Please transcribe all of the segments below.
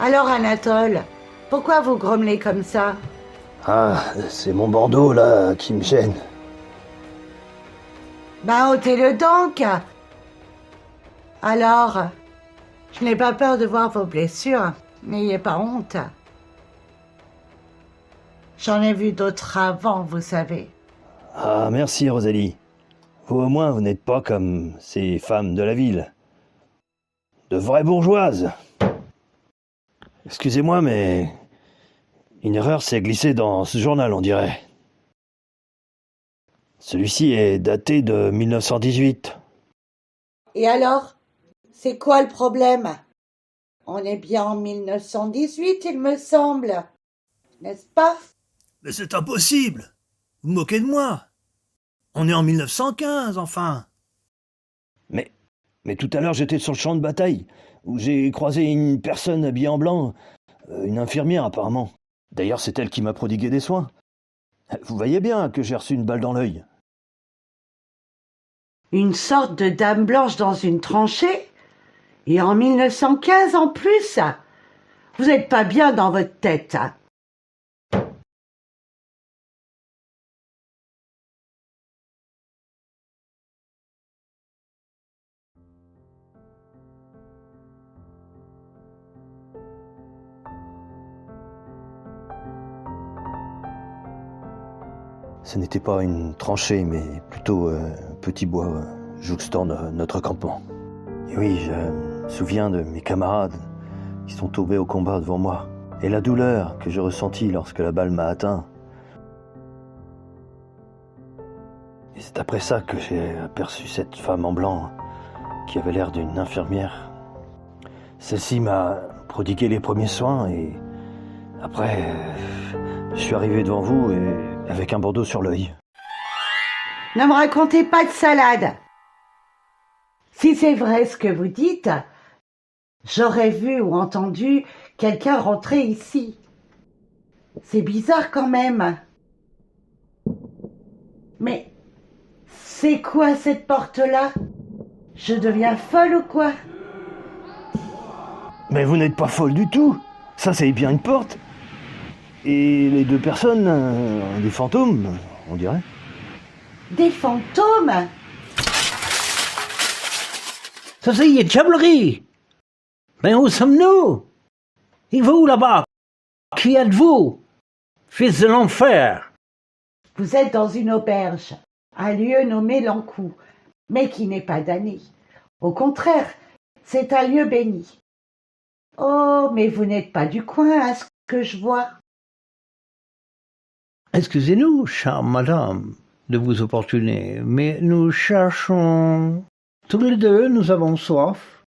Alors Anatole, pourquoi vous grommelez comme ça? Ah, c'est mon bandeau, là, qui me gêne. Ben ôtez-le donc. Alors, je n'ai pas peur de voir vos blessures, n'ayez pas honte. J'en ai vu d'autres avant, vous savez. Ah, merci, Rosalie. Vous, au moins, vous n'êtes pas comme ces femmes de la ville. De vraies bourgeoises. Excusez-moi, mais une erreur s'est glissée dans ce journal, on dirait. Celui-ci est daté de 1918. Et alors, c'est quoi le problème? On est bien en 1918, il me semble. N'est-ce pas? Mais c'est impossible. Vous vous moquez de moi. On est en 1915, enfin. Mais tout à l'heure, j'étais sur le champ de bataille, où j'ai croisé une personne habillée en blanc, une infirmière apparemment. D'ailleurs, c'est elle qui m'a prodigué des soins. Vous voyez bien que j'ai reçu une balle dans l'œil. Une sorte de dame blanche dans une tranchée? Et en 1915 en plus? Vous n'êtes pas bien dans votre tête. Ce n'était pas une tranchée, mais plutôt un petit bois jouxtant notre campement. Et oui, je me souviens de mes camarades qui sont tombés au combat devant moi, et la douleur que je ressentis lorsque la balle m'a atteint. Et c'est après ça que j'ai aperçu cette femme en blanc qui avait l'air d'une infirmière. Celle-ci m'a prodigué les premiers soins et après, je suis arrivé devant vous et avec un bandeau sur l'œil. Ne me racontez pas de salade. Si c'est vrai ce que vous dites, j'aurais vu ou entendu quelqu'un rentrer ici. C'est bizarre quand même. Mais c'est quoi cette porte-là? Je deviens folle ou quoi? Mais vous n'êtes pas folle du tout. Ça, c'est bien une porte. Et les deux personnes, des fantômes, on dirait. Des fantômes? Ça, c'est diablerie. Mais où sommes-nous? Et vous, là-bas, qui êtes-vous? Fils de l'enfer. Vous êtes dans une auberge, un lieu nommé l'Ankou, mais qui n'est pas damné. Au contraire, c'est un lieu béni. Oh, mais vous n'êtes pas du coin, à ce que je vois. Excusez-nous, chère madame, de vous importuner, mais nous cherchons... Tous les deux, nous avons soif.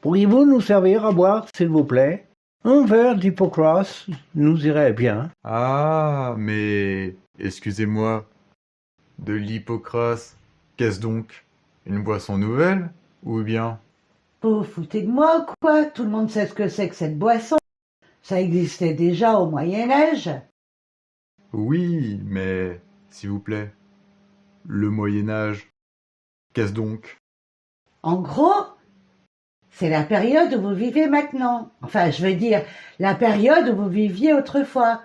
Pourriez-vous nous servir à boire, s'il vous plaît? Un verre d'Hippocrate nous irait bien. Ah, mais excusez-moi, de l'Hippocrate, qu'est-ce donc? Une boisson nouvelle? Ou bien? Vous vous foutez de moi ou quoi? Tout le monde sait ce que c'est que cette boisson. Ça existait déjà au Moyen-Âge. Oui, mais s'il vous plaît, le Moyen-Âge, qu'est-ce donc? En gros, c'est la période où vous vivez maintenant. Enfin, je veux dire, la période où vous viviez autrefois.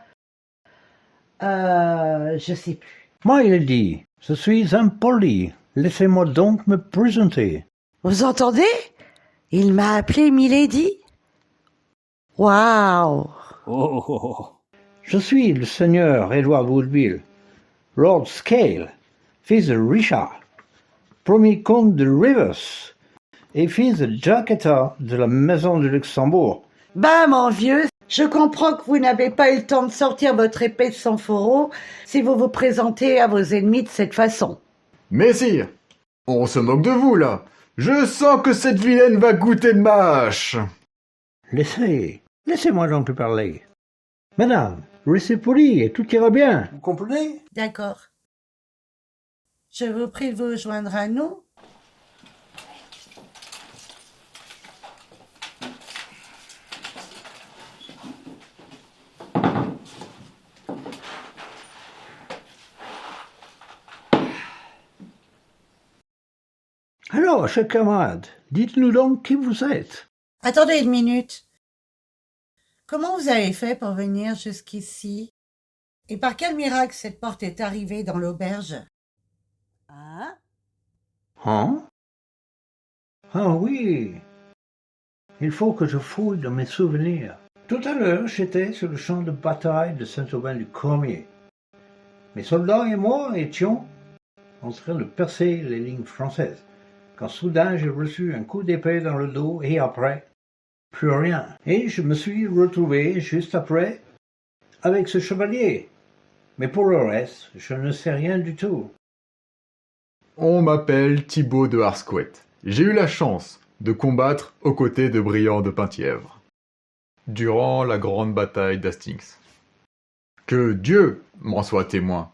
Je sais plus. Moi, il dit, je suis impoli. Laissez-moi donc me présenter. Vous entendez? Il m'a appelé Milady. Waouh! Oh, oh, oh. Je suis le seigneur Edward Woodville, Lord Scale, fils de Richard, premier comte de Rivers et fils de Jacquetta de la maison de Luxembourg. Ben, mon vieux, je comprends que vous n'avez pas eu le temps de sortir votre épée de sang fourreau si vous vous présentez à vos ennemis de cette façon. Messire, on se moque de vous, là. Je sens que cette vilaine va goûter de ma hache. Laissez-moi donc lui parler. Madame, restez polie et tout ira bien. Vous comprenez? D'accord. Je vous prie de vous joindre à nous. Alors, chers camarades, dites-nous donc qui vous êtes. Attendez une minute. Comment vous avez fait pour venir jusqu'ici? Et par quel miracle cette porte est arrivée dans l'auberge? Hein? Hein? Ah oui, il faut que je fouille dans mes souvenirs. Tout à l'heure, j'étais sur le champ de bataille de Saint-Aubin-du-Cormier. Mes soldats et moi étions en train de percer les lignes françaises, quand soudain j'ai reçu un coup d'épée dans le dos et après, plus rien. Et je me suis retrouvé juste après avec ce chevalier. Mais pour le reste, je ne sais rien du tout. On m'appelle Thibaut de Harsquette. J'ai eu la chance de combattre aux côtés de Briand de Penthièvre durant la grande bataille d'Hastings. Que Dieu m'en soit témoin.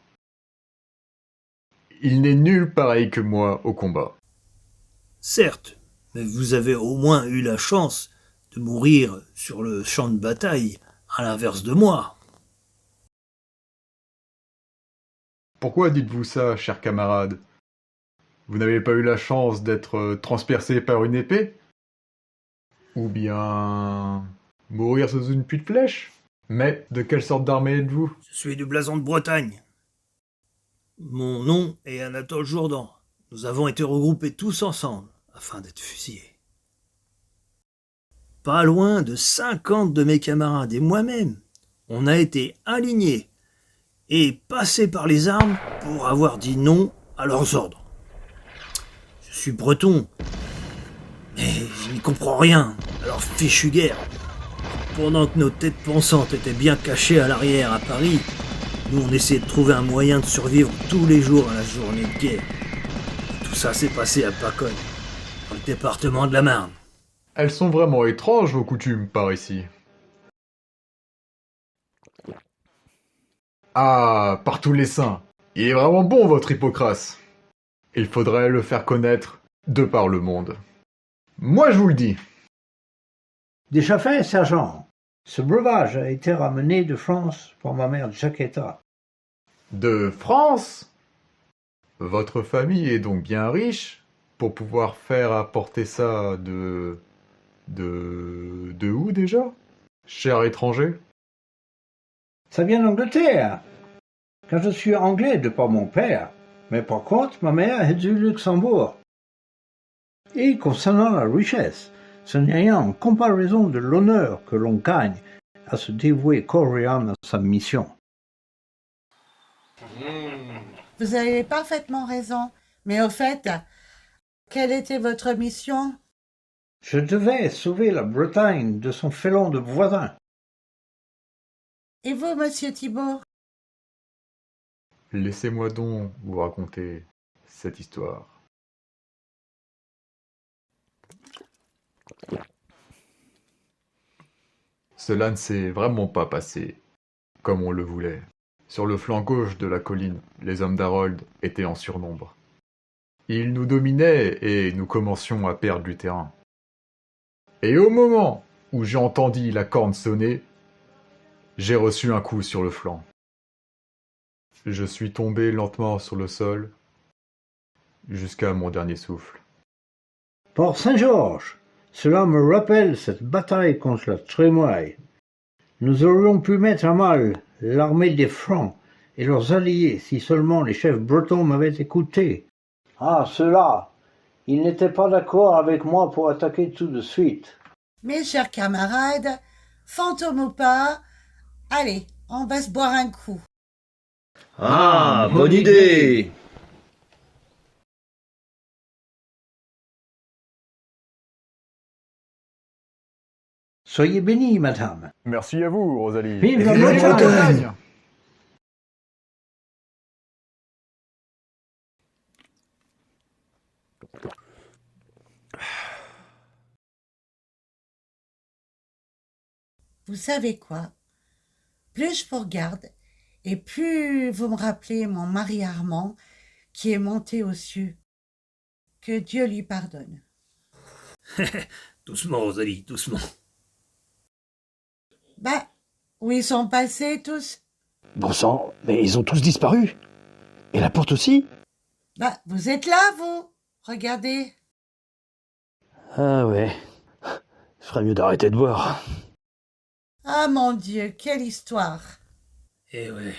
Il n'est nul pareil que moi au combat. Certes, mais vous avez au moins eu la chance de mourir sur le champ de bataille, à l'inverse de moi. Pourquoi dites-vous ça, cher camarade? Vous n'avez pas eu la chance d'être transpercé par une épée? Ou bien mourir sous une pluie de flèches? Mais de quelle sorte d'armée êtes-vous? Je suis du blason de Bretagne. Mon nom est Anatole Jourdan. Nous avons été regroupés tous ensemble afin d'être fusillés. Pas loin de 50 de mes camarades et moi-même, on a été alignés et passés par les armes pour avoir dit non à leurs ordres. Je suis breton, mais je n'y comprends rien à leur fichue guerre. Pendant que nos têtes pensantes étaient bien cachées à l'arrière à Paris, nous on essayait de trouver un moyen de survivre tous les jours à la journée de guerre. Et tout ça s'est passé à Paconne, dans le département de la Marne. Elles sont vraiment étranges, vos coutumes, par ici. Ah, par tous les saints, il est vraiment bon, votre Hippocrate. Il faudrait le faire connaître de par le monde. Moi, je vous le dis. Déjà fait, sergent. Ce breuvage a été ramené de France par ma mère Jacquetta. De France? Votre famille est donc bien riche pour pouvoir faire apporter ça de où déjà? Cher étranger? Ça vient d'Angleterre, car je suis anglais de par mon père, mais par contre ma mère est du Luxembourg. Et concernant la richesse, ce n'est rien en comparaison de l'honneur que l'on gagne à se dévouer corps et âme à sa mission. Vous avez parfaitement raison. Mais au fait, quelle était votre mission? Je devais sauver la Bretagne de son félon de voisin. Et vous, monsieur Thibaut? Laissez-moi donc vous raconter cette histoire. Cela ne s'est vraiment pas passé comme on le voulait. Sur le flanc gauche de la colline, les hommes d'Harold étaient en surnombre. Ils nous dominaient et nous commencions à perdre du terrain. Et au moment où j'ai entendu la corne sonner, j'ai reçu un coup sur le flanc. Je suis tombé lentement sur le sol jusqu'à mon dernier souffle. Par Saint-Georges, cela me rappelle cette bataille contre la Trémoille. Nous aurions pu mettre à mal l'armée des Francs et leurs alliés si seulement les chefs bretons m'avaient écouté. Ah, ceux-là, ils n'étaient pas d'accord avec moi pour attaquer tout de suite. Mes chers camarades, fantôme ou pas, allez, on va se boire un coup. Ah, bonne idée! Soyez bénis, madame. Merci à vous, Rosalie. Vive la Vive la Bretagne! Bretagne! Vous savez quoi? Plus je vous regarde, et plus vous me rappelez mon mari Armand qui est monté aux cieux. Que Dieu lui pardonne. Doucement, Rosalie, doucement. Bah, où ils sont passés tous? Bon sang, mais ils ont tous disparu. Et la porte aussi? Bah, vous êtes là, vous. Regardez. Ah ouais. Je ferais mieux d'arrêter de boire. Ah mon Dieu, quelle histoire! Eh ouais.